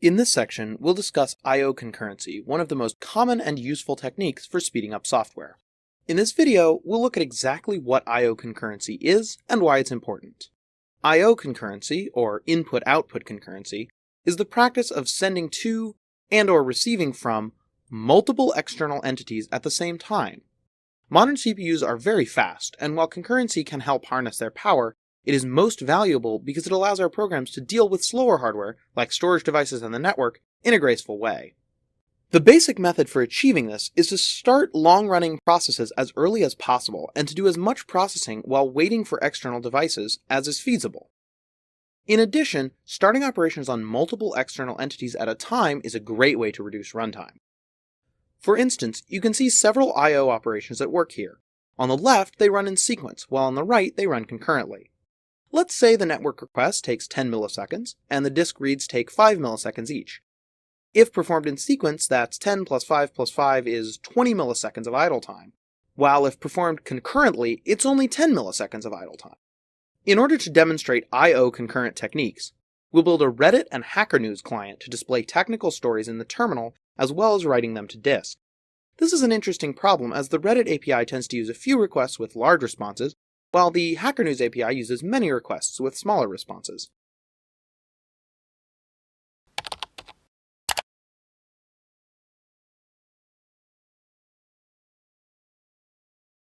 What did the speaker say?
In this section, we'll discuss I/O concurrency, one of the most common and useful techniques for speeding up software. In this video, we'll look at exactly what I/O concurrency is and why it's important. I/O concurrency, or input-output concurrency, is the practice of sending to and/or receiving from multiple external entities at the same time. Modern CPUs are very fast, and while concurrency can help harness their power, it is most valuable because it allows our programs to deal with slower hardware, like storage devices and the network, in a graceful way. The basic method for achieving this is to start long-running processes as early as possible and to do as much processing while waiting for external devices as is feasible. In addition, starting operations on multiple external entities at a time is a great way to reduce runtime. For instance, you can see several I/O operations at work here. On the left, they run in sequence, while on the right, they run concurrently. Let's say the network request takes 10 milliseconds, and the disk reads take 5 milliseconds each. If performed in sequence, that's 10 plus 5 plus 5 is 20 milliseconds of idle time, while if performed concurrently, it's only 10 milliseconds of idle time. In order to demonstrate I/O concurrent techniques, we'll build a Reddit and Hacker News client to display technical stories in the terminal as well as writing them to disk. This is an interesting problem as the Reddit API tends to use a few requests with large responses, while the Hacker News API uses many requests with smaller responses.